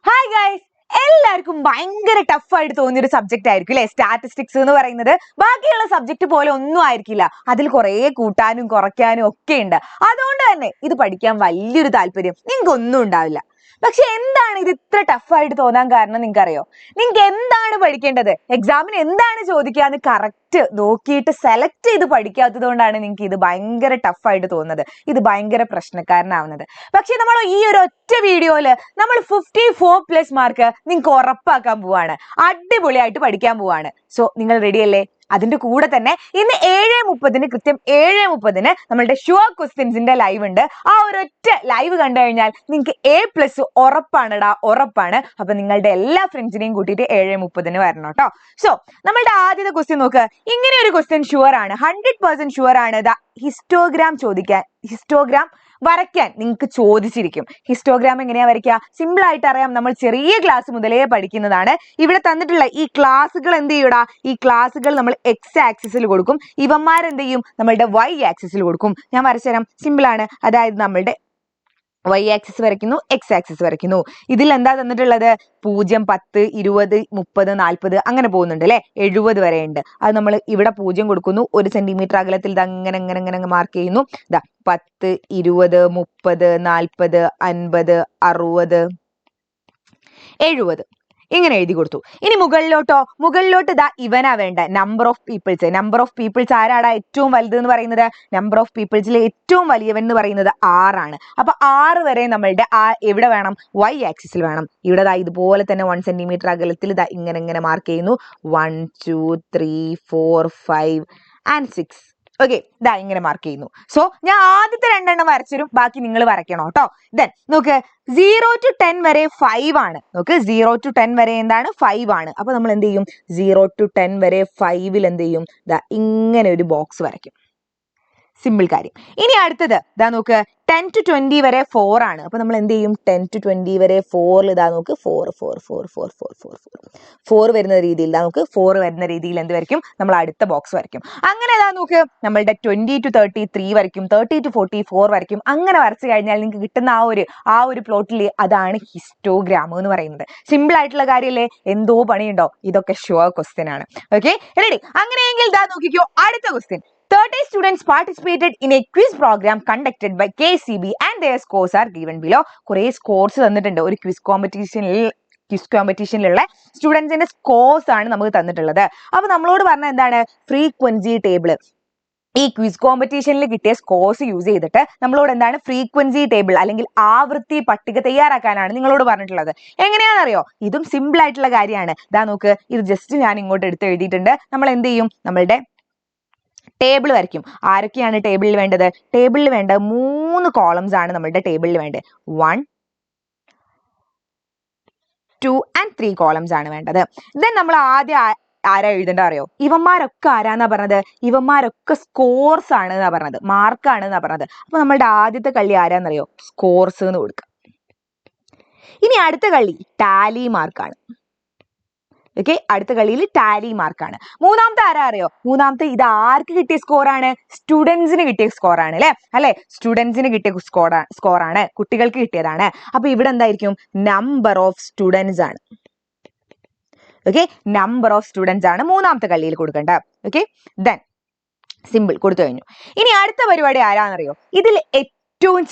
Hi guys, എല്ലാവർക്കും ഭയങ്കര tough ആയിട്ട് തോന്നിയൊരു സബ്ജക്റ്റ് ആയിരിക്കും അല്ലെ സ്റ്റാറ്റിസ്റ്റിക്സ് എന്ന് പറയുന്നത്. ബാക്കിയുള്ള സബ്ജക്ട് പോലെ ഒന്നും ആയിരിക്കില്ല. അതിൽ കുറെ കൂട്ടാനും കുറയ്ക്കാനും ഒക്കെ ഉണ്ട്. അതുകൊണ്ട് തന്നെ ഇത് പഠിക്കാൻ വലിയൊരു താല്പര്യം നിങ്ങൾക്ക് ഒന്നും ഉണ്ടാവില്ല. പക്ഷെ എന്താണ് ഇത് ഇത്ര ടഫ് ആയിട്ട് തോന്നാൻ കാരണം നിങ്ങൾക്ക് അറിയോ? നിങ്ങൾക്ക് എന്താണ് പഠിക്കേണ്ടത്, എക്സാമിന് എന്താണ് ചോദിക്കാന്ന് കറക്റ്റ് നോക്കിയിട്ട് സെലക്ട് ചെയ്ത് പഠിക്കാത്തത് കൊണ്ടാണ് നിങ്ങൾക്ക് ഇത് ഭയങ്കര ടഫ് ആയിട്ട് തോന്നുന്നത്, ഇത് ഭയങ്കര പ്രശ്നക്കാരനാവുന്നത്. പക്ഷെ നമ്മൾ ഈ ഒരു ഒറ്റ വീഡിയോയില് നമ്മൾ 54+ മാർക്ക് നിങ്ങൾക്ക് ഉറപ്പാക്കാൻ പോവാണ്. അടിപൊളിയായിട്ട് പഠിക്കാൻ പോവാണ്. സോ നിങ്ങൾ റെഡി അല്ലേ? അതിന്റെ കൂടെ തന്നെ ഇന്ന് 7:30 കൃത്യം 7:30 നമ്മളുടെ ഷുവർ ക്വസ്റ്റ്യൻസിന്റെ ലൈവ് ഉണ്ട്. ആ ഒരൊറ്റ ലൈവ് കണ്ടു കഴിഞ്ഞാൽ നിങ്ങൾക്ക് A+ ഉറപ്പാണെടാ, ഉറപ്പാണ്. അപ്പൊ നിങ്ങളുടെ എല്ലാ ഫ്രണ്ട്സിനെയും കൂട്ടിയിട്ട് 7:30 വരണം കേട്ടോ. സോ നമ്മളുടെ ആദ്യത്തെ ക്വസ്റ്റ്യൻ നോക്ക്. ഇങ്ങനെ ഒരു ക്വസ്റ്റ്യൻ ഷുവർ ആണ്, 100% ഷുവർ ആണ്. ഹിസ്റ്റോഗ്രാം ചോദിക്കാൻ, ഹിസ്റ്റോഗ്രാം വരയ്ക്കാൻ നിങ്ങൾക്ക് ചോദിച്ചിരിക്കും. ഹിസ്റ്റോഗ്രാം എങ്ങനെയാ വരയ്ക്കുക? സിമ്പിൾ ആയിട്ട് അറിയാം, നമ്മൾ ചെറിയ ക്ലാസ് മുതലേ പഠിക്കുന്നതാണ്. ഇവിടെ തന്നിട്ടുള്ള ഈ ക്ലാസ്സുകൾ എന്ത് ചെയ്യൂടാ? ഈ ക്ലാസ്സുകൾ നമ്മൾ എക്സ് ആക്സിസിൽ കൊടുക്കും, ഇവന്മാരെന്ത് ചെയ്യും? നമ്മളുടെ വൈ ആക്സിസിൽ കൊടുക്കും. ഞാൻ വരച്ചുതരാം, സിമ്പിൾ ആണ്. അതായത് നമ്മളുടെ വൈ ആക്സിസ് വരയ്ക്കുന്നു, എക്സ് ആക്സിസ് വരയ്ക്കുന്നു. ഇതിൽ എന്താ തന്നിട്ടുള്ളത്? 0, 10, 20, 30, 40 അങ്ങനെ പോകുന്നുണ്ട് അല്ലെ. 70 വരെ ഉണ്ട്. അത് നമ്മൾ ഇവിടെ 0 കൊടുക്കുന്നു, 1 സെന്റിമീറ്റർ അകലത്തിൽ ഇത് അങ്ങനെ അങ്ങനെ അങ്ങനെ മാർക്ക് ചെയ്യുന്നു. 10, 20, 30, 40, 50, 60, 70 ഇങ്ങനെ എഴുതി കൊടുത്തു. ഇനി മുകളിലോട്ട് ഇവനാ വേണ്ട, number of peoples. Number of peoples ആരാടാ ഏറ്റവും വലുത് എന്ന് പറയുന്നത്? നമ്പർ ഓഫ് പീപ്പിൾസിലെ ഏറ്റവും വലിയവൻ എന്ന് പറയുന്നത് 6 ആണ്. അപ്പൊ 6 വരെ നമ്മളുടെ എവിടെ വേണം? വൈ ആക്സിസിൽ വേണം. ഇവിടെ ഇതുപോലെ തന്നെ 1 സെന്റിമീറ്റർ അകലത്തിൽ ഇങ്ങനെ ഇങ്ങനെ മാർക്ക് ചെയ്യുന്നു. 1, 2, 3, 4, 5 and 6. ഓക്കെ, ഇങ്ങനെ മാർക്ക് ചെയ്യുന്നു. സോ ഞാൻ ആദ്യത്തെ 2 എണ്ണം വരച്ചിരും, ബാക്കി നിങ്ങൾ വരയ്ക്കണം കേട്ടോ. ദെൻ നോക്ക്, 0 to 10 വരെ 5 ആണ്. നോക്ക്, 0 to 10 വരെ എന്താണ്? 5 ആണ്. അപ്പൊ നമ്മൾ എന്ത് ചെയ്യും? 0 to 10 വരെ 5ൽ എന്ത് ചെയ്യും? ഇങ്ങനെ ഒരു ബോക്സ് വരയ്ക്കും. സിമ്പിൾ കാര്യം. ഇനി അടുത്തത് നോക്ക്, 10 to 20 വരെ 4 ആണ്. അപ്പൊ നമ്മൾ എന്ത് ചെയ്യും? 10 to 20 വരെ 4ൽ നോക്ക്, 4 വരുന്ന രീതിയിൽ നോക്ക്, 4 വരുന്ന രീതിയിൽ എന്ത് വരയ്ക്കും? നമ്മൾ അടുത്ത ബോക്സ് വരയ്ക്കും. അങ്ങനെ നോക്ക്, നമ്മളുടെ 20 to 33 വരയ്ക്കും, 30 to 44 വരയ്ക്കും. അങ്ങനെ വരച്ചു കഴിഞ്ഞാൽ നിങ്ങൾക്ക് കിട്ടുന്ന ആ ഒരു പ്ലോട്ടിൽ അതാണ് ഹിസ്റ്റോഗ്രാം എന്ന് പറയുന്നത്. സിമ്പിൾ ആയിട്ടുള്ള കാര്യമല്ലേ? എന്തോ പണിയുണ്ടോ? ഇതൊക്കെ ഷുവർ ക്വസ്റ്റ്യൻ ആണ്. Okay, ready? അങ്ങനെയെങ്കിൽ നോക്കിക്കോ, അടുത്ത question. 30 students participated in a quiz program conducted by KCB and their scores are given below. കുറേ സ്കോർസ് തന്നിട്ടുണ്ട്. ഒരു ക്വിസ് കോമ്പറ്റീഷനിലുള്ള സ്റ്റുഡൻസിന്റെ സ്കോർസ് ആണ് നമുക്ക് തന്നിട്ടുള്ളത്. അപ്പൊ നമ്മളോട് പറഞ്ഞ എന്താണ്? Frequency table. ഈ ക്വിസ് കോമ്പറ്റീഷനിൽ കിട്ടിയ സ്കോർസ് യൂസ് ചെയ്തിട്ട് നമ്മളോട് എന്താണ്? ഫ്രീക്വൻസി ടേബിൾ അല്ലെങ്കിൽ ആവൃത്തി പട്ടിക തയ്യാറാക്കാനാണ് നിങ്ങളോട് പറഞ്ഞിട്ടുള്ളത്. എങ്ങനെയാണെന്നറിയോ? ഇതും സിമ്പിൾ ആയിട്ടുള്ള കാര്യമാണ്. നോക്ക്, ഇത് ജസ്റ്റ് ഞാൻ ഇങ്ങോട്ട് എടുത്ത് എഴുതിയിട്ടുണ്ട്. നമ്മൾ എന്ത് ചെയ്യും? നമ്മളുടെ ടേബിൾ വരയ്ക്കും. ആരൊക്കെയാണ് ടേബിളിൽ വേണ്ടത്? ടേബിളിൽ വേണ്ട 3 കോളംസ് ആണ് നമ്മളുടെ ടേബിളിൽ വേണ്ടത്. 1, 2 and 3 കോളംസ് ആണ് വേണ്ടത്. ദെൻ നമ്മൾ ആദ്യം ആരാ എഴുതേണ്ട അറിയോ? ഇവന്മാരൊക്കെ ആരാന്നാ പറഞ്ഞത്? ഇവന്മാരൊക്കെ സ്കോർസ് ആണ് എന്നാ പറഞ്ഞത്, മാർക്കാണ് എന്നാ പറഞ്ഞത്. അപ്പൊ നമ്മളുടെ ആദ്യത്തെ കള്ളി ആരാന്നറിയോ? സ്കോർസ് എന്ന് കൊടുക്കുക. ഇനി അടുത്ത കള്ളി ടാലി മാർക്കാണ്. ഓക്കെ, അടുത്ത കളിയിൽ ടാലി മാർക്കാണ്. മൂന്നാമത്തെ ആരാ അറിയോ? മൂന്നാമത്തെ ഇത് ആർക്ക് കിട്ടിയ സ്കോറാണ്? സ്റ്റുഡൻസിന് കിട്ടിയ സ്കോറാണ് അല്ലെ? സ്റ്റുഡൻസിന് കിട്ടിയ സ്കോറാണ്, കുട്ടികൾക്ക് കിട്ടിയതാണ്. അപ്പൊ ഇവിടെ എന്തായിരിക്കും? നമ്പർ ഓഫ് സ്റ്റുഡൻസ് ആണ്. ഓക്കെ, നമ്പർ ഓഫ് സ്റ്റുഡൻസ് ആണ് മൂന്നാമത്തെ കളിയിൽ കൊടുക്കേണ്ട. ഓക്കെ, ദെൻ സിമ്പിൾ കൊടുത്തു കഴിഞ്ഞു. ഇനി അടുത്ത പരിപാടി ആരാന്നറിയോ? ഇതിൽ ഏറ്റവും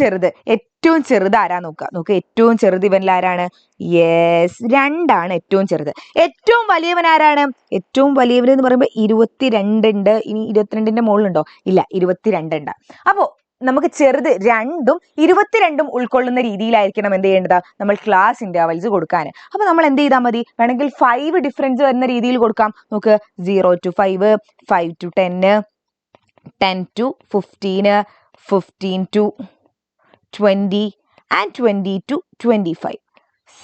ചെറുത് ആരാ നോക്കുക. ഏറ്റവും ചെറുത് ഇവനിൽ ആരാണ്? യെസ്, 2 ആണ് ഏറ്റവും ചെറുത്. ഏറ്റവും വലിയവൻ ആരാണ്? ഏറ്റവും വലിയവൻ എന്ന് പറയുമ്പോൾ 22 ഉണ്ട്. ഇനി 22ന്റെ മുകളിലുണ്ടോ? ഇല്ല, 22 ഉണ്ട്. അപ്പോ നമുക്ക് ചെറുത് 2ഉം 22ഉം ഉൾക്കൊള്ളുന്ന രീതിയിലായിരിക്കണം എന്ത് ചെയ്യേണ്ടത്? നമ്മൾ ക്ലാസ് ഇന്റർവെൽസ് കൊടുക്കാൻ. അപ്പൊ നമ്മൾ എന്ത് ചെയ്താൽ മതി? വേണമെങ്കിൽ 5 ഡിഫറൻസ് വരുന്ന രീതിയിൽ കൊടുക്കാം. നോക്ക്, 0 to 5, 5 to 10, 10 to 15, 15 to 20 and 20 to 25.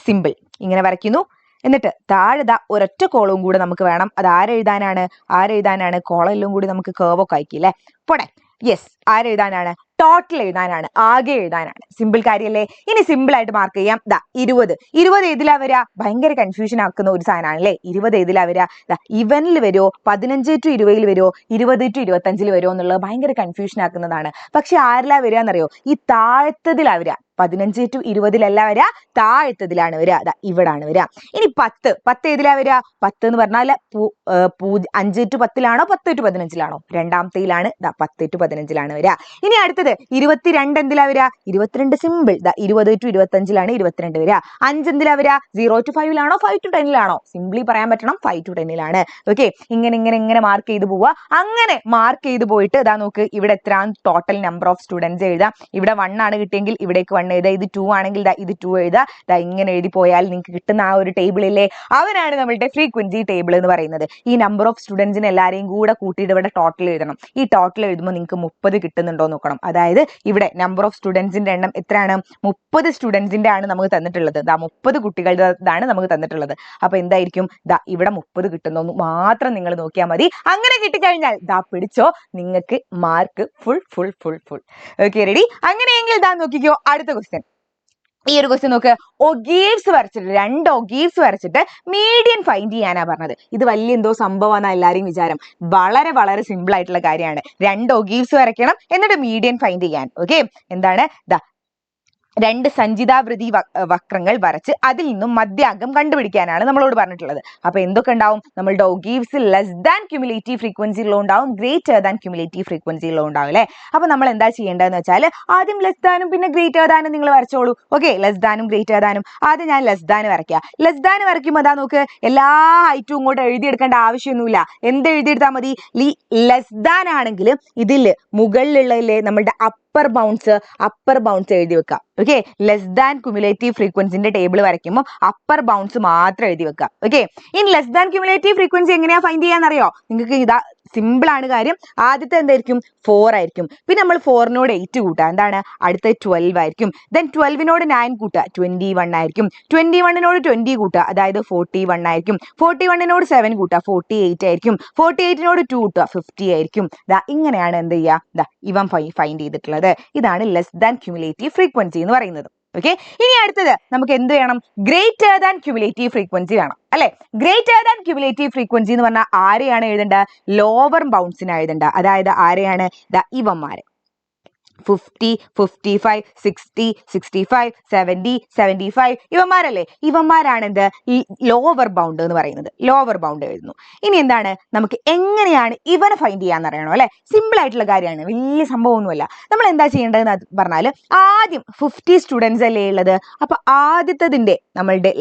Simple. ഇങ്ങനെ വരയ്ക്കുന്നു. എന്നിട്ട് താഴെ ഒരൊറ്റ കോളവും കൂടെ നമുക്ക് വേണം. അത് ആരെഴുതാനാണ്? കോളം എല്ലാം കൂടി നമുക്ക് കേർവൊക്കെ അയക്കില്ലേ? പോട്ടെ. യെസ്, ആരെഴുതാനാണ്? ടോട്ടൽ എഴുതാനാണ്, ആകെ എഴുതാനാണ്. സിമ്പിൾ കാര്യല്ലേ? ഇനി സിമ്പിൾ ആയിട്ട് മാർക്ക് ചെയ്യാം. 20 ഏതിലാ വരിക? ഭയങ്കര കൺഫ്യൂഷൻ ആക്കുന്ന ഒരു സാധനമാണ് അല്ലേ? 20 ഏതിലാ വരിക? ഇവനിൽ വരുമോ? 15 to 20 വരുമോ? 20 to 25 വരുമോ എന്നുള്ളത് ഭയങ്കര കൺഫ്യൂഷൻ ആക്കുന്നതാണ്. പക്ഷെ ആരിലാ വരിക എന്നറിയോ? ഈ താഴത്തതിലാ വരിക. 15 to 20 വരിക, താഴത്തതിലാണ് വരിക, ദാ ഇവിടാണ് വരിക. ഇനി 10 ഏതിലാ വരിക? 10 എന്ന് പറഞ്ഞാൽ 5 to 10 10 to 15 രണ്ടാമത്തേലാണ്, ദാ 10 to 15 വരിക. ഇനി അടുത്തത് 22 എന്തിലാ വരിക? 22 സിമ്പിൾ, ദാ 20 to 25 22 വരിക. 5 എന്തിലാ വരിക? 0 to 5 5 to 10 സിംപ്ലി പറയാൻ പറ്റണം, 5 to 10 ഓക്കെ. ഇങ്ങനെ മാർക്ക് ചെയ്ത് പോവുക. അങ്ങനെ മാർക്ക് ചെയ്ത് പോയിട്ട് ഇതാ നോക്ക്, ഇവിടെ എത്ര ടോട്ടൽ നമ്പർ ഓഫ് സ്റ്റുഡൻസ് എഴുതാം. ഇവിടെ 1 ആണ് കിട്ടിയെങ്കിൽ ഇവിടേക്ക് 1 എഴുതുക, ഇത് 2 ആണെങ്കിൽ ഇത് 2 എഴുതുക. ദാ ഇങ്ങനെ എഴുതി പോയാൽ നിങ്ങൾക്ക് കിട്ടുന്ന ആ ഒരു ടേബിൾ ഇല്ലേ, അവനാണ് നമ്മളുടെ ഫ്രീക്വൻസി ടേബിൾ എന്ന് പറയുന്നത്. ഈ നമ്പർ ഓഫ് സ്റ്റുഡൻസിനെ എല്ലാവരെയും കൂടെ കൂട്ടിയിട്ട് ഇവിടെ ടോട്ടൽ എഴുതണം. ഈ ടോട്ടൽ എഴുതുമ്പോൾ നിങ്ങൾക്ക് 30 കിട്ടുന്നുണ്ടോ നോക്കണം. അതായത് ഇവിടെ നമ്പർ ഓഫ് സ്റ്റുഡൻസിന്റെ എണ്ണം എത്രയാണ്? 30 സ്റ്റുഡൻസിന്റെ ആണ് നമുക്ക് തന്നിട്ടുള്ളത്. ദാ 30 കുട്ടികളുടെതാണ് നമുക്ക് തന്നിട്ടുള്ളത്. അപ്പൊ എന്തായിരിക്കും? ദാ ഇവിടെ 30 കിട്ടുന്നു മാത്രം നിങ്ങൾ നോക്കിയാൽ മതി. അങ്ങനെ കിട്ടിക്കഴിഞ്ഞാൽ ദാ പിടിച്ചോ, നിങ്ങൾക്ക് മാർക്ക് ഫുൾ. Okay, ready? അങ്ങനെയെങ്കിൽ ദാ നോക്കിക്കോ അടുത്ത ക്വസ്റ്റ്യൻ. ഈ ഒരു ക്വസ്റ്റ്യൻ നോക്ക്. ഒഗീവ്സ് വരച്ചിട്ട് 2 ഒഗീവ്സ് വരച്ചിട്ട് മീഡിയൻ ഫൈൻഡ് ചെയ്യാനാ പറഞ്ഞത്. ഇത് വലിയ എന്തോ സംഭവമാണ് എല്ലാവരും വിചാരം. വളരെ സിമ്പിൾ ആയിട്ടുള്ള കാര്യമാണ്. 2 ഒഗീവ്സ് വരയ്ക്കണം, എന്നിട്ട് മീഡിയൻ ഫൈൻഡ് ചെയ്യാൻ. ഓക്കെ, എന്താണ്? ദാ 2 സഞ്ചിതാവൃതി വക്രങ്ങൾ വരച്ച് അതിൽ നിന്നും മധ്യാങ്കം കണ്ടുപിടിക്കാനാണ് നമ്മളോട് പറഞ്ഞിട്ടുള്ളത്. അപ്പൊ എന്തൊക്കെ ഉണ്ടാവും? നമ്മളുടെ ഒഗീവ്സ് ലെസ് ദാൻ ക്യുമുലേറ്റീവ് ഫ്രീക്വൻസിയിലോ ഉണ്ടാവും, ഗ്രേറ്റർ ദാൻ ക്യുമുലേറ്റീവ് ഫ്രീക്വൻസിയിലോ ഉണ്ടാവും അല്ലെ. അപ്പൊ നമ്മൾ എന്താ ചെയ്യേണ്ടതെന്ന് വെച്ചാൽ ആദ്യം ലെസ് ദാനും പിന്നെ ഗ്രേറ്റർ ദാനും നിങ്ങൾ വരച്ചോളൂ. ഓക്കെ, ലെസ് ദാനും ഗ്രേറ്റർ ദാനും. ആദ്യം ഞാൻ ലെസ് ദാൻ വരയ്ക്കുക. ലെസ് ദാൻ വരയ്ക്കുമ്പോൾ അതാ നോക്ക്, എല്ലാ ഹൈറ്റും ഇങ്ങോട്ട് എഴുതിയെടുക്കേണ്ട ആവശ്യമൊന്നുമില്ല. എന്ത് എഴുതിയെടുത്താൽ മതി? ലെസ് ദാൻ ആണെങ്കിൽ ഇതിൽ മുകളിലുള്ളതിലെ നമ്മളുടെ അപ്പർ ബൗൺസ് എഴുതി വെക്കാം. ഓക്കെ, ലെസ് ദാൻ ക്യുമുലേറ്റീവ് ഫ്രീക്വൻസിന്റെ ടേബിൾ വരയ്ക്കുമ്പോൾ അപ്പർ ബൗൺസ് മാത്രം എഴുതി വെക്കാം. ഓക്കെ, ഇനി ലെസ് ദാൻ ക്യുമുലേറ്റീവ് ഫ്രീക്വൻസി എങ്ങനെയാ ഫൈൻഡ് ചെയ്യാന്നറിയോ? നിങ്ങൾക്ക് ഇതാ സിമ്പിൾ ആണ് കാര്യം. ആദ്യത്തെ എന്തായിരിക്കും? 4 ആയിരിക്കും. പിന്നെ നമ്മൾ 4നോട് 8 കൂട്ടുക, എന്താണ്? അടുത്ത 12 ആയിരിക്കും. ദെൻ 12നോട് 9 കൂട്ടുക, 21 ആയിരിക്കും. 21നോട് 20 കൂട്ടുക, അതായത് 41 ആയിരിക്കും. 41നോട് 7 കൂട്ടുക, 48 ആയിരിക്കും. 48നോട് 2 കൂട്ടുക, 50 ആയിരിക്കും. ദാ ഇങ്ങനെയാണ് എന്ത് ചെയ്യുക? ദാ ഇവൻ ഫൈൻഡ് ചെയ്തിട്ടുള്ളത്. ഇതാണ് ലെസ് ദാൻ ക്യുമുലേറ്റീവ് ഫ്രീക്വൻസി എന്ന് പറയുന്നത്. ഓക്കെ, ഇനി അടുത്തത് നമുക്ക് എന്ത് വേണം? ഗ്രേറ്റർ ദാൻ ക്യുമുലേറ്റീവ് ഫ്രീക്വൻസി വേണം അല്ലെ. ഗ്രേറ്റർ ദാൻ ക്യുമുലേറ്റീവ് ഫ്രീക്വൻസി എന്ന് പറഞ്ഞാൽ ആരെയാണ് എഴുതേണ്ടത്? ലോവർ ബൗൺസിനെ എഴുതേണ്ടത്. അതായത് ആരെയാണ്? ദാ ഇവന്മാരെ 50, 55, 60, 65, 70, 75 ഇവന്മാരല്ലേ? ഇവന്മാരാണ് എന്ത്? ഈ ലോവർ ബൗണ്ട് എന്ന് പറയുന്നത്. ലോവർ ബൗണ്ട് എഴുതുന്നു. ഇനി എന്താണ്? നമുക്ക് എങ്ങനെയാണ് ഇവനെ ഫൈൻഡ് ചെയ്യാന്ന് അറിയണോ അല്ലെ. സിമ്പിൾ ആയിട്ടുള്ള കാര്യമാണ്, വലിയ സംഭവമൊന്നുമല്ല. നമ്മൾ എന്താ ചെയ്യേണ്ടതെന്ന് പറഞ്ഞാൽ ആദ്യം 50 സ്റ്റുഡൻസ് അല്ലേ ഉള്ളത്. അപ്പൊ ആദ്യത്തതിന്റെ നമ്മളുടെ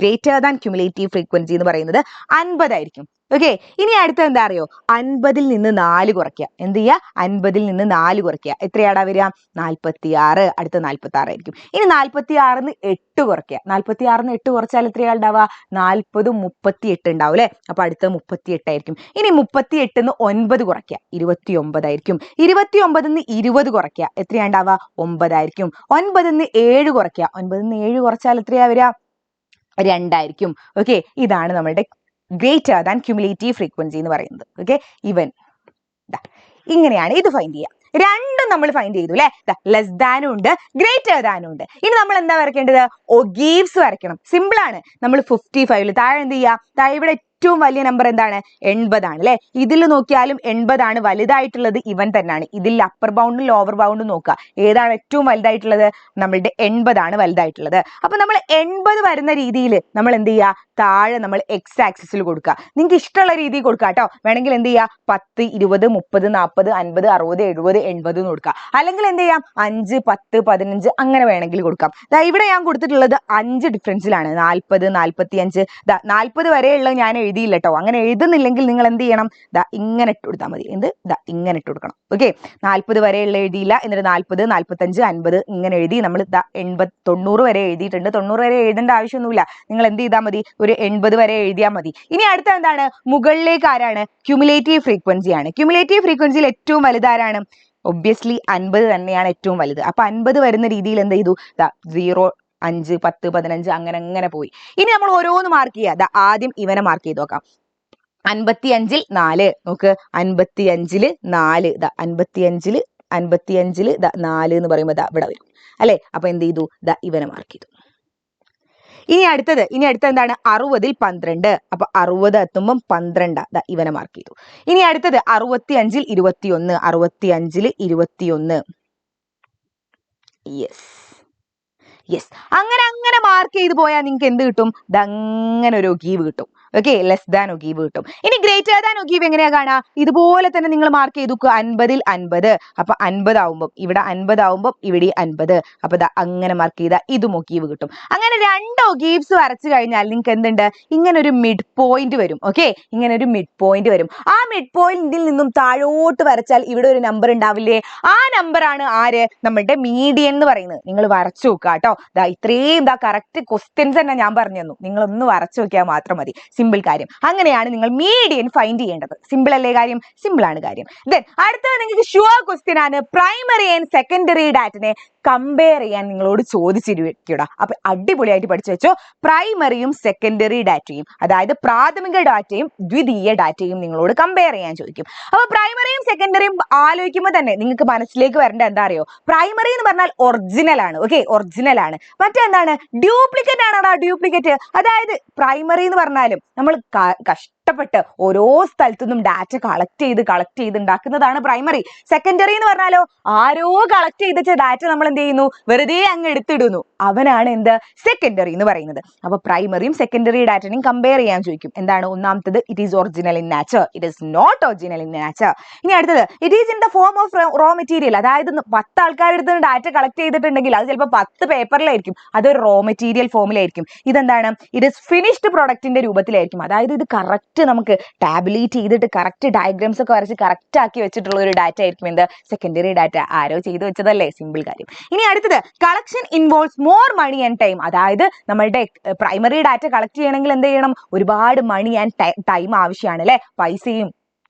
ഗ്രേറ്റർ ദാൻ ക്യുമുലേറ്റീവ് ഫ്രീക്വൻസി എന്ന് പറയുന്നത് 50 ആയിരിക്കും. ഓക്കെ, ഇനി അടുത്ത എന്താ അറിയോ? 50ൽ നിന്ന് 4 കുറയ്ക്കുക. എന്ത് ചെയ്യുക? 50ൽ നിന്ന് 4 കുറയ്ക്കുക. എത്രയാടാ വരിക? 46. അടുത്ത 46 ആയിരിക്കും. ഇനി 46ന്ന് 8 കുറയ്ക്കുക. 46ന്ന് 8 കുറച്ചാൽ എത്രയാ ഉണ്ടാവുക? 40, 38 ഉണ്ടാവും അല്ലെ. അപ്പൊ അടുത്ത 38 ആയിരിക്കും. ഇനി 38ന്ന് 9 കുറയ്ക്കുക, 29 ആയിരിക്കും. 29ന്ന് 20 കുറയ്ക്കുക, എത്രയാ ഉണ്ടാവുക? 9 ആയിരിക്കും. 9ന്ന് 7 കുറയ്ക്കുക, 9ന്ന് 7 കുറച്ചാൽ എത്രയാ വരിക? 2 ആയിരിക്കും. ഓക്കെ, ഇതാണ് നമ്മളുടെ ഗ്രേറ്റർ ദാൻ ക്യുമുലേറ്റീവ് ഫ്രീക്വൻസി എന്ന് പറയുന്നത്. ഓക്കെ, ഇവൻ ഇങ്ങനെയാണ് ഇത് ഫൈൻഡ് ചെയ്യുക. രണ്ടും നമ്മൾ ഫൈൻഡ് ചെയ്തു അല്ലെ. ലെസ് ദാനും ഉണ്ട്, ഗ്രേറ്റർ ദാനും ഉണ്ട്. ഇനി നമ്മൾ എന്താ വരയ്ക്കേണ്ടത്? ഒഗീവ്സ് വരയ്ക്കണം. സിമ്പിൾ ആണ്. നമ്മൾ 55 താഴെ എന്ത് ചെയ്യുക? താഴെ ഇവിടെ ഏറ്റവും വലിയ നമ്പർ എന്താണ്? 80 ആണ് അല്ലെ. ഇതിൽ നോക്കിയാലും 80 ആണ് വലുതായിട്ടുള്ളത്. ഇവൻ തന്നെയാണ്. ഇതിൽ അപ്പർ ബൗണ്ടും ലോവർ ബൗണ്ടും നോക്കുക, ഏതാണ് ഏറ്റവും വലുതായിട്ടുള്ളത്? നമ്മളുടെ 80 ആണ് വലുതായിട്ടുള്ളത്. അപ്പൊ നമ്മൾ 80 വരുന്ന രീതിയിൽ നമ്മൾ എന്ത് ചെയ്യുക? താഴെ നമ്മൾ എക്സ് ആക്സിസിൽ കൊടുക്കുക. നിങ്ങൾക്ക് ഇഷ്ടമുള്ള രീതിയിൽ കൊടുക്കുക കേട്ടോ. വേണമെങ്കിൽ എന്ത് ചെയ്യുക? 10, 20, 30, 40, 50, 60, 70, 80 എന്ന് കൊടുക്കുക. അല്ലെങ്കിൽ എന്ത് ചെയ്യാം? 5, 10, 15 അങ്ങനെ വേണമെങ്കിൽ കൊടുക്കാം. ഇവിടെ ഞാൻ കൊടുത്തിട്ടുള്ളത് 5 ഡിഫറൻസിലാണ്. 40, 45. 40 വരെയുള്ള ഞാൻ എഴുതിയില്ല കേട്ടോ. അങ്ങനെ എഴുതുന്നില്ലെങ്കിൽ നിങ്ങൾ എന്ത് ചെയ്യണം? ഇങ്ങനെ ഇട്ട് കൊടുത്താൽ മതി. ഇങ്ങനെ ഇട്ട് കൊടുക്കണം. ഓക്കെ, 40 വരെയുള്ള എഴുതിയില്ല, എന്നിട്ട് 40, 45, 50 ഇങ്ങനെ എഴുതി നമ്മൾ 80, 90 വരെ എഴുതിയിട്ടുണ്ട്. 90 വരെ എഴുതേണ്ട ആവശ്യമൊന്നുമില്ല. നിങ്ങൾ എന്ത് ചെയ്താൽ മതി? ഒരു 80 വരെ എഴുതിയാൽ മതി. ഇനി അടുത്ത എന്താണ്? മുകളിലേക്ക് ആരാണ്? ക്യുമുലേറ്റീവ് ഫ്രീക്വൻസി ആണ്. ക്യുമുലേറ്റീവ് ഫ്രീക്വൻസിയിൽ ഏറ്റവും വലുതാരാണ്? ഒബ്വിയസ്ലി 50 തന്നെയാണ് ഏറ്റവും വലുത്. അപ്പൊ 50 വരുന്ന രീതിയിൽ എന്ത് ചെയ്തു? 0, 5, 10, 15 അങ്ങനെ പോയി. ഇനി നമ്മൾ ഓരോന്ന് മാർക്ക് ചെയ്യുക. ആദ്യം ഇവനെ മാർക്ക് ചെയ്ത് നോക്കാം. 55ൽ 4 നോക്ക്. 55ൽ 4. 55ൽ 4 എന്ന് പറയുമ്പോൾ ഇവിടെ വരും അല്ലെ. അപ്പൊ എന്ത് ചെയ്തു? ഇവനെ മാർക്ക് ചെയ്തു. ഇനി അടുത്തത് എന്താണ്? 60ൽ 12. അപ്പൊ 60 എത്തുമ്പം 12 ഇവനെ മാർക്ക് ചെയ്തു. ഇനി അടുത്തത് 65ൽ 21. 65ൽ 21. യെസ്, യെസ്, അങ്ങനെ അങ്ങനെ മാർക്ക് ചെയ്ത് പോയാൽ നിങ്ങൾക്ക് എന്ത് കിട്ടും? അങ്ങനെ ഒരു ഒഗീവ് കിട്ടും. ഓക്കെ, ലെസ് ദാൻ ഒഗീവ് കിട്ടും. ഇനി ഗ്രേറ്റർ ദാൻ ഒഗീവ് എങ്ങനെയാ കാണാ? ഇതുപോലെ തന്നെ നിങ്ങൾ മാർക്ക് ചെയ്തു 50-ൽ 50. അപ്പൊ 50 ആവുമ്പോൾ ഇവിടെ 50 ആവുമ്പോൾ ഇവിടെ 50. അപ്പൊ അങ്ങനെ മാർക്ക് ചെയ്താൽ ഇതും ഒഗീവ് കിട്ടും. അങ്ങനെ 2 ഒഗീവ്സ് വരച്ചു കഴിഞ്ഞാൽ നിങ്ങൾക്ക് എന്തുണ്ട്? ഇങ്ങനെ ഒരു മിഡ് പോയിന്റ് വരും. ഓക്കെ, ഇങ്ങനെ ഒരു മിഡ് പോയിന്റ് വരും. ആ മിഡ് പോയിന്റിൽ നിന്നും താഴോട്ട് വരച്ചാൽ ഇവിടെ ഒരു നമ്പർ ഉണ്ടാവില്ലേ? ആ നമ്പർ ആണ് ആര്? നമ്മളുടെ മീഡിയൻ എന്ന് പറയുന്നത്. നിങ്ങൾ വരച്ചു നോക്കുക കേട്ടോ. ഇത്രയും കറക്റ്റ് ക്വസ്റ്റ്യൻസ് തന്നെ ഞാൻ പറഞ്ഞു തന്നു. നിങ്ങൾ ഒന്ന് വരച്ചു നോക്കിയാൽ മാത്രം മതി. സിമ്പിൾ കാര്യം. അങ്ങനെയാണ് നിങ്ങൾ മീഡിയൻ ഫൈൻഡ് ചെയ്യേണ്ടത്. സിമ്പിൾ അല്ലേ കാര്യം? സിമ്പിൾ ആണ് കാര്യം. ദെൻ അടുത്തത് നിങ്ങൾക്ക് ഷുവർ ക്വസ്റ്റ്യൻ ആണ്. പ്രൈമറി ആൻഡ് സെക്കൻഡറി ഡാറ്റനെ കമ്പയർ ചെയ്യാൻ നിങ്ങളോട് ചോദിച്ചിരിക്കൂടാ. അപ്പൊ അടിപൊളിയായിട്ട് പഠിച്ചു വെച്ചോ. പ്രൈമറിയും സെക്കൻഡറി ഡാറ്റയും, അതായത് പ്രാഥമിക ഡാറ്റയും ദ്വിതീയ ഡാറ്റയും നിങ്ങളോട് കമ്പയർ ചെയ്യാൻ ചോദിക്കും. അപ്പൊ പ്രൈമറിയും സെക്കൻഡറിയും ആലോചിക്കുമ്പോൾ തന്നെ നിങ്ങൾക്ക് മനസ്സിലേക്ക് വരേണ്ട എന്താ അറിയോ? പ്രൈമറി എന്ന് പറഞ്ഞാൽ ഒറിജിനൽ ആണ്. ഓക്കെ, ഒറിജിനൽ ആണ്. മറ്റെന്താണ്? ഡ്യൂപ്ലിക്കേറ്റ് ആണോടാ? ഡ്യൂപ്ലിക്കേറ്റ്. അതായത് പ്രൈമറി എന്ന് പറഞ്ഞാലും നമ്മൾ കഷ്ടപ്പെട്ട് ഓരോ സ്ഥലത്തു നിന്നും ഡാറ്റ കളക്ട് ചെയ്ത് ഉണ്ടാക്കുന്നതാണ് പ്രൈമറി. സെക്കൻഡറി എന്ന് പറഞ്ഞാലോ ആരോ കളക്ട് ചെയ്ത ഡാറ്റ നമ്മൾ എന്ത് ചെയ്യുന്നു? വെറുതെ അങ്ങ് എടുത്തിടുന്നു. അവനാണ് എന്ത്? സെക്കൻഡറി എന്ന് പറയുന്നത്. അപ്പൊ പ്രൈമറിയും സെക്കൻഡറി ഡാറ്റയും കമ്പയർ ചെയ്യാൻ ചോദിക്കും. എന്താണ്? ഒന്നാമത്തത് it is original in nature, it is not original in nature. ഇനി അടുത്തത് it is in the form of raw material. അതായത് 10 ആൾക്കാരുടെ ഡാറ്റ കളക്ട് ചെയ്തിട്ടുണ്ടെങ്കിൽ അത് ചിലപ്പോൾ 10 പേപ്പറിലായിരിക്കും, അതൊരു റോ മെറ്റീരിയൽ ഫോമിലായിരിക്കും. ഇതെന്താണ്? ഇറ്റ് ഈസ് ഫിനിഷ്ഡ് പ്രൊഡക്റ്റിന്റെ രൂപത്തിലായിരിക്കും. അതായത് ഇത് കറക്റ്റ് നമുക്ക് ടാബുലേറ്റ് ചെയ്തിട്ട് കറക്റ്റ് ഡയഗ്രാംസ് ഒക്കെ വരച്ച് കറക്റ്റ് ആക്കി വെച്ചിട്ടുള്ള ഒരു ഡാറ്റ ആയിരിക്കും എന്ത്? Secondary data. ആരോ ചെയ്തു വെച്ചതല്ലേ? സിമ്പിൾ കാര്യം. ഇനി അടുത്തത് collection involves more money and time. അതായത് നമ്മളുടെ പ്രൈമറി ഡാറ്റ കളക്ട് ചെയ്യണമെങ്കിൽ എന്ത് ചെയ്യണം? ഒരുപാട് മണി ആൻഡ് ടൈം ആവശ്യമാണ് അല്ലെ? പൈസയും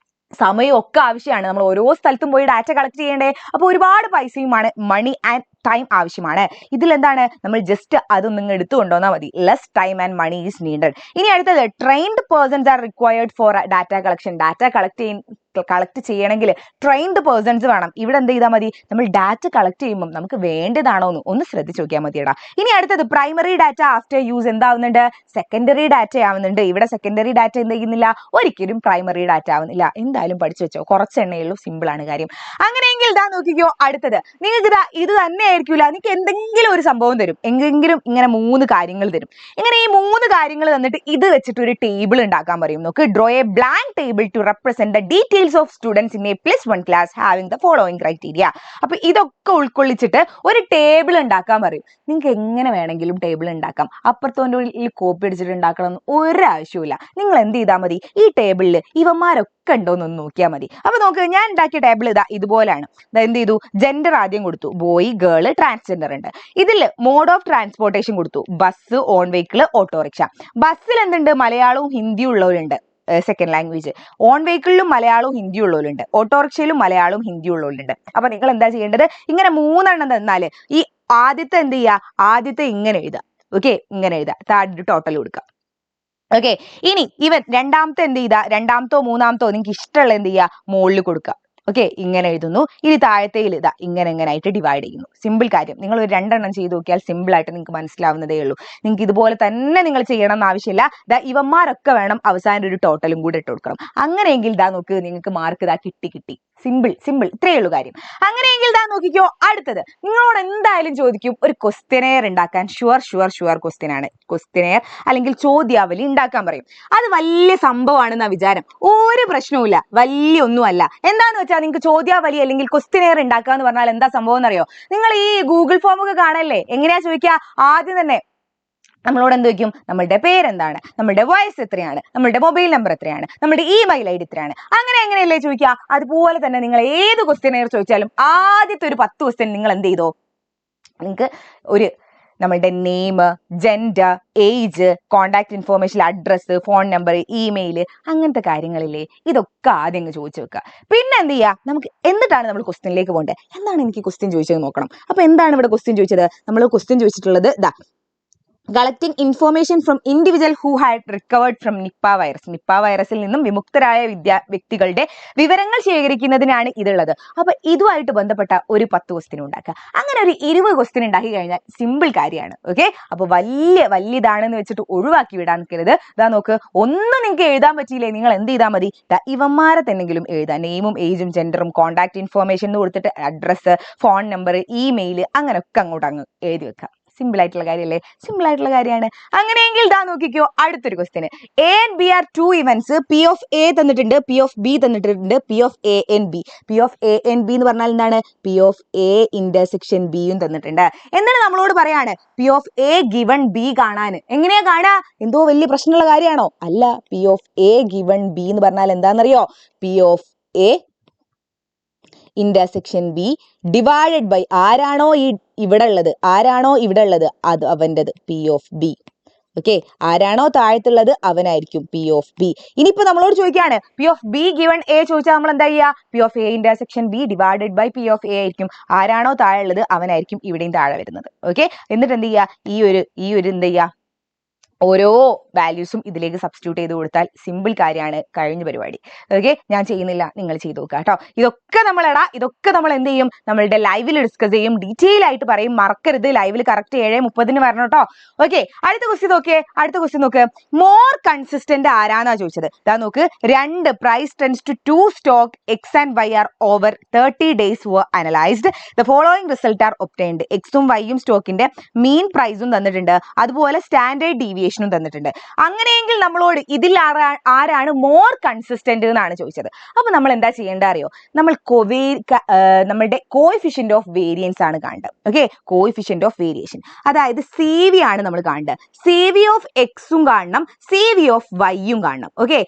സമയവും ഒക്കെ ആവശ്യമാണ്. നമ്മൾ ഓരോ സ്ഥലത്തും പോയി ഡാറ്റ കളക്ട് ചെയ്യേണ്ടേ. അപ്പൊ ഒരുപാട് പൈസയുമാണ്, മണി ആൻഡ് ടൈം ആവശ്യമാണ്. ഇതിൽ എന്താണ്? നമ്മൾ ജസ്റ്റ് അതൊന്നും എടുത്തു കൊണ്ടുവന്നാൽ മതി. Less time and money is needed. ഇനി അടുത്തത് trained persons are required for data collection. Data collect ചെയ്യണമെങ്കിൽ ട്രെയിൻഡ് പേഴ്സൺസ് വേണം. ഇവിടെ എന്ത് ചെയ്താൽ മതി? നമ്മൾ ഡാറ്റ കളക്ട് ചെയ്യുമ്പോൾ നമുക്ക് വേണ്ടതാണോ എന്ന് ഒന്ന് ശ്രദ്ധിച്ച് നോക്കിയാൽ മതിയടാ. ഇനി അടുത്തത് പ്രൈമറി ഡാറ്റ ആഫ്റ്റർ യൂസ് എന്താവുന്നുണ്ട്? സെക്കൻഡറി ഡാറ്റ ആവുന്നുണ്ട്. ഇവിടെ സെക്കൻഡറി ഡാറ്റ എന്ത് ചെയ്യുന്നില്ല? ഒരിക്കലും പ്രൈമറി ഡാറ്റ ആവുന്നില്ല. എന്തായാലും പഠിച്ചു വെച്ചോ. കുറച്ചെണ്ണയുള്ളൂ. സിമ്പിൾ ആണ് കാര്യം. അങ്ങനെയെങ്കിൽ നോക്കിക്കോ. അടുത്തത് നിങ്ങൾക്ക് ഇത് തന്നെ ആയിരിക്കില്ല. നിങ്ങൾക്ക് എന്തെങ്കിലും ഒരു സംഭവം തരും, എന്തെങ്കിലും ഇങ്ങനെ 3 കാര്യങ്ങൾ തരും. ഇങ്ങനെ ഈ 3 കാര്യങ്ങൾ തന്നിട്ട് ഇത് വെച്ചിട്ട് ഒരു ടേബിൾ ഉണ്ടാക്കാൻ പറയും. നോക്ക്, draw a blank table to represent the details of students in a +1 class having the following criteria. അപ്പൊ ഇതൊക്കെ ഉൾക്കൊള്ളിച്ചിട്ട് ഒരു ടേബിൾ ഉണ്ടാക്കാൻ പറയും. നിങ്ങൾക്ക് എങ്ങനെ വേണമെങ്കിലും ടേബിൾ ഉണ്ടാക്കാം. അപ്പുറത്തോൻ്റെ കോപ്പി അടിച്ചിട്ട് ഉണ്ടാക്കണം ഒരാവശ്യമില്ല. നിങ്ങൾ എന്ത് ചെയ്താൽ മതി? ഈ ടേബിളിൽ ഇവന്മാരൊക്കെ ഉണ്ടോന്നൊന്ന് നോക്കിയാൽ മതി. അപ്പൊ നോക്ക്, ഞാൻ ഉണ്ടാക്കിയ ടേബിൾ ഇതുപോലെയാണ്. എന്ത് ചെയ്തു? ജെൻഡർ ആദ്യം കൊടുത്തു. ബോയ്, ഗേൾ, ട്രാൻസ്ജെൻഡർ ഉണ്ട്. ഇതിൽ മോഡ് ഓഫ് ട്രാൻസ്പോർട്ടേഷൻ കൊടുത്തു. Bus, own vehicle, auto rickshaw. ബസ്സിൽ എന്തുണ്ട്? മലയാളവും ഹിന്ദിയും ഉള്ളവരുണ്ട്, സെക്കൻഡ് ലാംഗ്വേജ്. ഓൺ വെഹിക്കിളിലും മലയാളവും ഹിന്ദി ഉള്ളവരുണ്ട്. ഓട്ടോറിക്ഷയിലും മലയാളവും ഹിന്ദി ഉള്ളവരുണ്ട്. അപ്പൊ നിങ്ങൾ എന്താ ചെയ്യേണ്ടത്? ഇങ്ങനെ 3 എണ്ണം തന്നാല് ഈ ആദ്യത്തെ എന്ത് ചെയ്യുക? ആദ്യത്തെ ഇങ്ങനെ എഴുതുക. ഓക്കെ, ഇങ്ങനെ എഴുതുക. താഴെ ടോട്ടൽ കൊടുക്കുക. ഓക്കെ, ഇനി ഇവൻ രണ്ടാമത്തെ എന്ത് ചെയ്താ? രണ്ടാമത്തോ മൂന്നാമത്തോ നിങ്ങൾക്ക് ഇഷ്ടമുള്ള എന്ത് ചെയ്യുക? മുകളിൽ കൊടുക്കുക. ഓക്കെ, ഇങ്ങനെ എഴുതുന്നു. ഇനി താഴത്തേൽ ഇങ്ങനെ ആയിട്ട് ഡിവൈഡ് ചെയ്യുന്നു. സിമ്പിൾ കാര്യം. നിങ്ങൾ ഒരു 2 എണ്ണം ചെയ്ത് നോക്കിയാൽ സിമ്പിൾ ആയിട്ട് നിങ്ങൾക്ക് മനസ്സിലാവുന്നതേ ഉള്ളൂ. നിങ്ങൾക്ക് ഇതുപോലെ തന്നെ നിങ്ങൾ ചെയ്യണം എന്ന് ആവശ്യമില്ല. ഇവന്മാരൊക്കെ വേണം അവസാനം ഒരു ടോട്ടലും കൂടെ ഇട്ട് കൊടുക്കണം. അങ്ങനെയെങ്കിൽ നോക്ക്, നിങ്ങൾക്ക് മാർക്ക് കിട്ടി. സിമ്പിൾ ഇത്രയേ ഉള്ളൂ കാര്യം. അങ്ങനെയെങ്കിൽ നോക്കിക്കോ. അടുത്തത് നിങ്ങളോട് എന്തായാലും ചോദിക്കും, ഒരു ക്വസ്റ്റ്യനെയർ ഉണ്ടാക്കാൻ. ഷുവർ ക്വസ്റ്റ്യൻ ആണ്. ക്വസ്റ്റ്യനെയർ അല്ലെങ്കിൽ ചോദ്യാവലി ഉണ്ടാക്കാൻ പറയും. അത് വലിയ സംഭവമാണെന്നാ വിചാരം. ഒരു പ്രശ്നവുമില്ല, വലിയ ഒന്നുമല്ല. എന്താന്ന് വെച്ചാൽ നിങ്ങൾക്ക് ചോദ്യാവലി അല്ലെങ്കിൽ ക്വസ്റ്റ്യനെയർ ഉണ്ടാക്കുക എന്ന് പറഞ്ഞാൽ എന്താ സംഭവം എന്നറിയോ? നിങ്ങൾ ഈ ഗൂഗിൾ ഫോം ഒക്കെ കാണല്ലേ? എങ്ങനെയാ ചോദിക്കുക? ആദ്യം തന്നെ നമ്മളോട് എന്ത് ചോദിക്കും? നമ്മളുടെ പേരെന്താണ്, നമ്മളുടെ വയസ്സ് എത്രയാണ്, നമ്മളുടെ മൊബൈൽ നമ്പർ എത്രയാണ്, നമ്മുടെ ഇമെയിൽ ID എത്രയാണ്, അങ്ങനെയല്ലേ ചോദിക്കുക. അതുപോലെ തന്നെ നിങ്ങൾ ഏത് ക്വസ്റ്റ്യനെയർ ചോദിച്ചാലും ആദ്യത്തെ ഒരു 10 ക്വസ്റ്റ്യൻ നിങ്ങൾ എന്ത് ചെയ്തോ? നിങ്ങൾക്ക് ഒരു നമ്മളുടെ name, gender, age, contact information, address, phone number, email, അങ്ങനത്തെ കാര്യങ്ങളില്ലേ, ഇതൊക്കെ ആദ്യം അങ്ങ് ചോദിച്ചു വെക്കുക. പിന്നെ എന്ത് ചെയ്യുക? നമുക്ക് എന്നിട്ടാണ് നമ്മൾ ക്വസ്റ്റ്യനിലേക്ക് പോകേണ്ടത്. എന്താണ് എനിക്ക് ക്വസ്റ്റ്യൻ ചോദിച്ചത് നോക്കണം. അപ്പൊ എന്താണ് ഇവിടെ ക്വസ്റ്റ്യൻ ചോദിച്ചത്? നമ്മൾ ക്വസ്റ്റ്യൻ ചോദിച്ചിട്ടുള്ളത് collecting information from individual who had recovered from Nipah virus. Nipah വൈറസിൽ നിന്നും വിമുക്തരായ വ്യക്തികളുടെ വിവരങ്ങൾ ശേഖരിക്കുന്നതിനാണ് ഇതുള്ളത്. അപ്പൊ ഇതുമായിട്ട് ബന്ധപ്പെട്ട ഒരു 10 ക്വസ്റ്റ്യൻ ഉണ്ടാക്കുക. അങ്ങനെ ഒരു 20 ക്വസ്റ്റ്യൻ ഉണ്ടാക്കി കഴിഞ്ഞാൽ സിമ്പിൾ കാര്യമാണ്. ഓക്കെ, അപ്പൊ വലിയതാണെന്ന് വെച്ചിട്ട് ഒഴിവാക്കി വിടാൻ നിൽക്കരുത്. നോക്ക്, ഒന്നും നിങ്ങൾക്ക് എഴുതാൻ പറ്റിയില്ലേ? നിങ്ങൾ എന്ത് ചെയ്താൽ മതി? ഇവന്മാരെ തന്നെങ്കിലും എഴുതാം. നെയിമും ഏജും ജെൻഡറും കോണ്ടാക്ട് ഇൻഫോർമേഷൻ എന്ന് കൊടുത്തിട്ട് അഡ്രസ്സ്, ഫോൺ നമ്പർ, ഇമെയിൽ, അങ്ങനെയൊക്കെ അങ്ങ് എഴുതി വെക്കാം. സിമ്പിൾ ആയിട്ടുള്ള കാര്യമല്ലേ? സിമ്പിൾ ആയിട്ടുള്ള കാര്യമാണ്. അങ്ങനെയെങ്കിൽ ഇതാ നോക്കിക്കോ അടുത്തൊരു question. A and B are two events. P of A തന്നിട്ടുണ്ട്, പി ഓഫ് ബി തന്നിട്ടുണ്ട്, P of A and B. P of A and B എന്ന് പറഞ്ഞാൽ എന്താണ്? പി ഓഫ് എ ഇന്റർസെക്ഷൻ ബിയും തന്നിട്ടുണ്ട്. എന്നിട്ട് നമ്മളോട് പറയാണ് P of A given B കാണാൻ. എങ്ങനെയാ കാണാ? എന്തോ വലിയ പ്രശ്നമുള്ള കാര്യമാണോ? അല്ല. P of A given B എന്ന് പറഞ്ഞാൽ എന്താണെന്നറിയോ? P of A intersection B divided by ആരാണോ ഇവിടെ ഉള്ളത് അത് അവൻ്റെത് പി ഓഫ് ബി. ഓക്കെ, ആരാണോ താഴത്തുള്ളത് അവനായിരിക്കും പി ഓഫ് ബി. ഇനിയിപ്പോ നമ്മളോട് ചോദിക്കുകയാണ് P of B given A ചോദിച്ചാൽ നമ്മൾ എന്താ ചെയ്യുക? P of A intersection B divided by P of A ആയിരിക്കും. ആരാണോ താഴെ ഉള്ളത് അവനായിരിക്കും ഇവിടെയും താഴെ വരുന്നത്. ഓക്കെ, എന്നിട്ട് എന്ത് ചെയ്യുക? ഈ ഒരു എന്ത് ചെയ്യുക? ഓരോ വാല്യൂസും ഇതിലേക്ക് സബ്സ്റ്റിറ്റ്യൂട്ട് ചെയ്ത് കൊടുത്താൽ സിമ്പിൾ കാര്യമാണ്, കഴിഞ്ഞ പരിപാടി. ഓക്കെ, ഞാൻ ചെയ്യുന്നില്ല, നിങ്ങൾ ചെയ്ത് നോക്കുക കേട്ടോ. ഇതൊക്കെ നമ്മൾ എന്ത് ചെയ്യും? നമ്മളുടെ ലൈവിൽ ഡിസ്കസ് ചെയ്യും, ഡീറ്റെയിൽ ആയിട്ട് പറയും. മറക്കരുത്, ലൈവിൽ കറക്റ്റ് 7:30 വരണം കേട്ടോ. ഓക്കെ, അടുത്ത ക്വസ്റ്റ്യൻ നോക്ക്. മോർ കൺസിസ്റ്റന്റ് ആരാന്നാ ചോദിച്ചത്. ഇതാ നോക്ക്, 2 price tense to 2 stock X and Y are over 30 days were analyzed. The following result are obtained. എക്സും വൈയും സ്റ്റോക്കിന്റെ മീൻ പ്രൈസും തന്നിട്ടുണ്ട്, അതുപോലെ സ്റ്റാൻഡേർഡ് ഡീവിയേഷൻ തന്നിട്ടുണ്ട്. അങ്ങനെയെങ്കിൽ നമ്മളോട് ഇതിൽ ആരാണ് മോർ കൺസിസ്റ്റന്റ് എന്നാണ് ചോദിച്ചത്. അപ്പൊ നമ്മൾ എന്താ ചെയ്യേണ്ട അറിയോ? നമ്മൾ നമ്മളുടെ കോഎഫിഷ്യന്റ് ഓഫ് വേരിയൻസ് ആണ് കാണേണ്ടത്. ഓക്കെ, കോഎഫിഷ്യന്റ് ഓഫ് വേരിയേഷൻ, അതായത് സി വി ആണ് നമ്മൾ കാണേണ്ടത്. സി വി ഓഫ് എക്സും കാണണം, സി വി ഓഫ് വൈയും കാണണം. ഓക്കെ,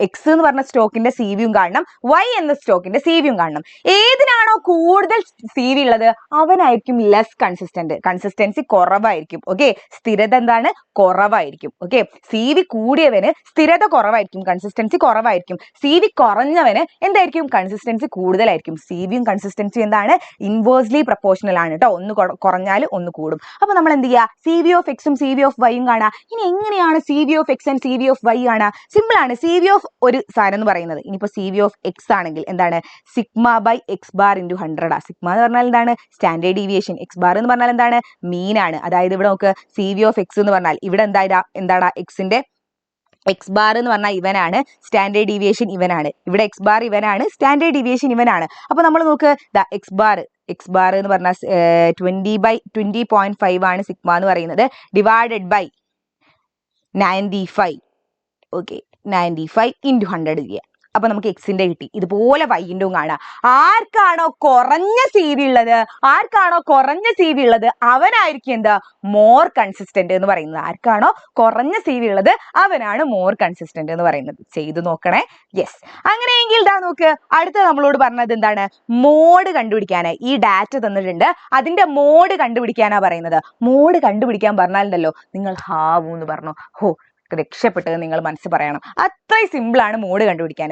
എക്സ് എന്ന് പറഞ്ഞ സ്റ്റോക്കിന്റെ സി വിയും കാണണം, വൈ എന്ന സ്റ്റോക്കിന്റെ സി വിയും കാണണം. ഏതിനാണോ കൂടുതൽ സി വി ഉള്ളത് അവനായിരിക്കും ലെസ് കൺസിസ്റ്റന്റ്, കൺസിസ്റ്റൻസി കുറവായിരിക്കും. ഓക്കെ, സ്ഥിരത എന്താണ്? കുറവായിരിക്കും. ഓക്കെ, സി വി കൂടിയവന് സ്ഥിരത കുറവായിരിക്കും, കൺസിസ്റ്റൻസി കുറവായിരിക്കും. സി വി കുറഞ്ഞവന് എന്തായിരിക്കും? കൺസിസ്റ്റൻസി കൂടുതലായിരിക്കും. സി വിയും കൺസിസ്റ്റൻസി എന്താണ്? ഇൻവേഴ്സ്ലി പ്രപ്പോർഷണൽ ആണ് കേട്ടോ. ഒന്ന് കുറഞ്ഞാൽ ഒന്ന് കൂടും. അപ്പൊ നമ്മൾ എന്ത് ചെയ്യുക? സി വി ഓഫ് എക്സും സി വി ഓഫ് വൈയും കാണാം. ഇനി എങ്ങനെയാണ് C V of X and C V of Y കാണാ? സിമ്പിൾ ആണ്. സി വി ഓഫ് ഒരു സാധനം എന്ന് പറയുന്നത്, ഇനിയിപ്പോ സി വി ഓഫ് എക്സ് ആണെങ്കിൽ എന്താണ്? Sigma by X bar into 100. Sigma എന്ന് പറഞ്ഞാൽ എന്താണ്? Standard deviation. എക്സ് ബാർ എന്ന് പറഞ്ഞാൽ എന്താണ്? മീൻ ആണ്. അതായത് ഇവിടെ നമുക്ക് സി വി ഓഫ് എക്സ് എന്ന് പറഞ്ഞാൽ ഇവിടെ എന്താടാ? എക്സിന്റെ എക്സ് ബാർ എന്ന് പറഞ്ഞാൽ ഇവനാണ്, സ്റ്റാൻഡേർഡ് ഡീവിയേഷൻ ഇവനാണ്. ഇവിടെ എക്സ് ബാർ ഇവനാണ്, സ്റ്റാൻഡേർഡ് ഡീവിയേഷൻ ഇവനാണ്. അപ്പൊ നമ്മൾ നോക്ക്, എക്സ് ബാർ എന്ന് പറഞ്ഞാൽ 20/20.5 ആണ് സിഗ്മ എന്ന് പറയുന്നത്, ഡിവൈഡഡ് ബൈ 95. ഓക്കെ, 95 × 100 ചെയ്യുക. അപ്പൊ നമുക്ക് എക്സിന്റെ കിട്ടി. ഇതുപോലെ വൈൻ്റെയും കാണാം. ആർക്കാണോ കുറഞ്ഞ സി വി ഉള്ളത് അവനായിരിക്കും എന്താ? മോർ കൺസിസ്റ്റന്റ് എന്ന് പറയുന്നത്. ആർക്കാണോ കുറഞ്ഞ സി വി ഉള്ളത് അവനാണ് മോർ കൺസിസ്റ്റന്റ് എന്ന് പറയുന്നത്. ചെയ്തു നോക്കണേ. യെസ്, അങ്ങനെയെങ്കിൽ ഇതാ നോക്ക്, അടുത്ത നമ്മളോട് പറഞ്ഞത് എന്താണ്? മോഡ് കണ്ടുപിടിക്കാനായി. ഈ ഡാറ്റ തന്നിട്ടുണ്ട്, അതിന്റെ മോഡ് കണ്ടുപിടിക്കാനാ പറയുന്നത്. മോഡ് കണ്ടുപിടിക്കാൻ പറഞ്ഞാലുണ്ടല്ലോ നിങ്ങൾ ഹാവൂ എന്ന് പറഞ്ഞു. രക്ഷപ്പെട്ടത് നിങ്ങൾ മനസ്സ് പറയണം. അത്രയും സിമ്പിൾ ആണ് മോഡ് കണ്ടുപിടിക്കാൻ.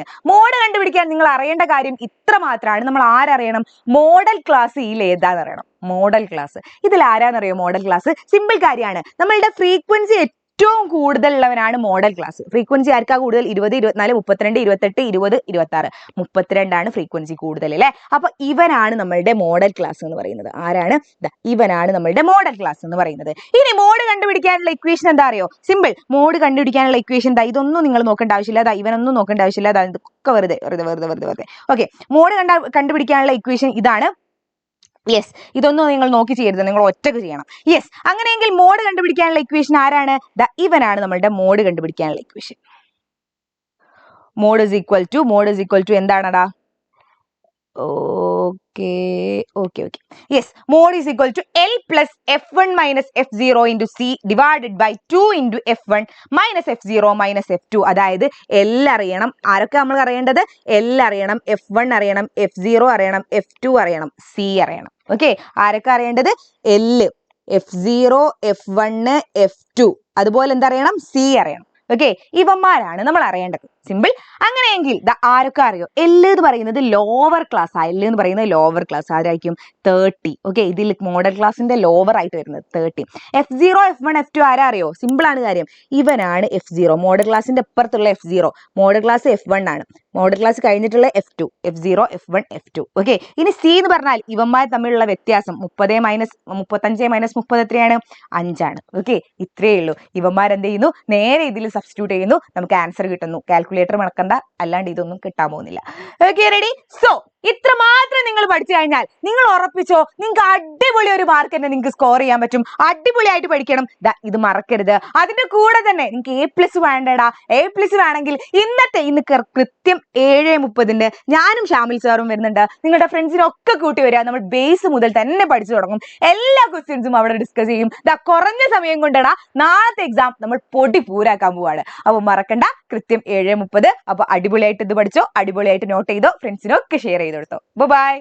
നിങ്ങൾ അറിയേണ്ട കാര്യം ഇത്ര മാത്രമാണ്. നമ്മൾ ആരറിയണം? മോഡൽ ക്ലാസ് ഇതിൽ ഏതാന്ന് അറിയണം. മോഡൽ ക്ലാസ് ഇതിൽ ആരാന്നറിയോ? മോഡൽ ക്ലാസ് സിമ്പിൾ കാര്യമാണ്. നമ്മളുടെ ഫ്രീക്വൻസി ഏറ്റവും കൂടുതലുള്ളവനാണ് മോഡൽ ക്ലാസ്. ഫ്രീക്വൻസി ആർക്കാ കൂടുതൽ? 20, 24, 32, 28, 20, 26. 32 ഫ്രീക്വൻസി കൂടുതൽ അല്ലേ? അപ്പൊ ഇവനാണ് നമ്മളുടെ മോഡൽ ക്ലാസ് എന്ന് പറയുന്നത്. ആരാണ്? ഇവനാണ് നമ്മളുടെ മോഡൽ ക്ലാസ് എന്ന് പറയുന്നത്. ഇനി മോഡ് കണ്ടുപിടിക്കാനുള്ള ഇക്വേഷൻ എന്താ അറിയോ? സിമ്പിൾ. മോഡ് കണ്ടുപിടിക്കാനുള്ള ഇക്വേഷൻ ഇതൊന്നും നിങ്ങൾ നോക്കേണ്ട ആവശ്യമില്ല, ഇവനൊന്നും നോക്കേണ്ട ആവശ്യമില്ല, ഇതൊക്കെ വെറുതെ. ഓക്കെ, മോഡ് കണ്ടുപിടിക്കാനുള്ള ഇക്വേഷൻ ഇതാണ്. യെസ്, ഇതൊന്നും നിങ്ങൾ നോക്കി ചെയ്യരുത്, നിങ്ങൾ ഒറ്റക്ക് ചെയ്യണം. യെസ്, അങ്ങനെയെങ്കിൽ മോഡ് കണ്ടുപിടിക്കാനുള്ള ഇക്വേഷൻ ആരാണ്? ഇവനാണ് നമ്മളുടെ മോഡ് കണ്ടുപിടിക്കാനുള്ള equation. Mode is equal to എന്താണടാ? Okay. Yes, mode is equal to L plus F1 minus F0 into C divided by 2 into F1 minus F0 minus F2. അതായത് L അറിയണം. ആരൊക്കെ നമ്മൾ അറിയേണ്ടത്? L അറിയണം, F1 അറിയണം, F0 അറിയണം, F2 അറിയണം, C അറിയണം. ഓക്കെ, ആരൊക്കെ അറിയേണ്ടത്? L, F0, F1, F2, അതുപോലെ എന്തറിയണം? C അറിയണം. ഓക്കെ, ഇവന്മാരാണ് നമ്മൾ അറിയേണ്ടത്. സിമ്പിൾ. അങ്ങനെയെങ്കിൽ ആരൊക്കെ അറിയോ? L എന്ന് പറയുന്നത് ലോവർ ക്ലാസ്. L എന്ന് പറയുന്നത് ലോവർ ക്ലാസ്. ആരായിരിക്കും? 30. ഓക്കെ, ഇതിൽ മോഡൽ ക്ലാസിന്റെ ലോവർ ആയിട്ട് വരുന്നത് 30. F0, F1, F2 ആരാ അറിയോ? സിമ്പിൾ ആണ് കാര്യം. ഇവനാണ് F0. മോഡൽ ക്ലാസിന്റെ അപ്പുറത്തുള്ള F0. മോഡൽ ക്ലാസ് F1 ആണ്. മോഡൽ ക്ലാസ് കഴിഞ്ഞിട്ടുള്ള F2. F0, F1, F2. Okay, ഇനി C എന്ന് പറഞ്ഞാൽ ഇവന്മാർ തമ്മിലുള്ള വ്യത്യാസം 35 - 30 എത്രയാണ്? 5 ആണ്. ഓക്കെ, ഇത്രയേ ഉള്ളൂ. ഇവന്മാരെന്ത് ചെയ്യുന്നു? നേരെ ഇതിൽ സബ്സ്റ്റിറ്റ്യൂട്ട് ചെയ്യുന്നു, നമുക്ക് ആൻസർ കിട്ടുന്നു. കാൽക്കുലേറ്റർ മടക്കണ്ട, അല്ലാണ്ട് ഇതൊന്നും കിട്ടാൻ പോകുന്നില്ല. Okay, ready? സോ ഇത്ര മാത്രം നിങ്ങൾ പഠിച്ചു കഴിഞ്ഞാൽ നിങ്ങൾ ഉറപ്പിച്ചോ നിങ്ങൾക്ക് അടിപൊളി ഒരു മാർക്ക് തന്നെ നിങ്ങൾക്ക് സ്കോർ ചെയ്യാൻ പറ്റും. അടിപൊളിയായിട്ട് പഠിക്കണം. ഇത് മറക്കരുത്. അതിന്റെ കൂടെ തന്നെ നിങ്ങൾക്ക് A+ വേണ്ടടാ, A+ വേണമെങ്കിൽ ഇന്ന് കൃത്യം 7:30 ഞാനും ഷാമിൽ സാറും വരുന്നുണ്ട്. നിങ്ങളുടെ ഫ്രണ്ട്സിനൊക്കെ കൂട്ടി വരിക. നമ്മൾ ബേസ് മുതൽ തന്നെ പഠിച്ചു തുടങ്ങും. എല്ലാ ക്വസ്റ്റ്യൻസും അവിടെ ഡിസ്കസ് ചെയ്യും. കുറഞ്ഞ സമയം കൊണ്ടടാ നാളത്തെ എക്സാം നമ്മൾ പൊടി പൂരാക്കാൻ പോവാണ്. അപ്പൊ മറക്കണ്ട, കൃത്യം 7:30. അപ്പൊ അടിപൊളിയായിട്ട് ഇത് പഠിച്ചോ, അടിപൊളിയായിട്ട് നോട്ട് ചെയ്തോ, ഫ്രണ്ട്സിനൊക്കെ ഷെയർ ചെയ്ത് കൊടുത്തോ. ബൈ.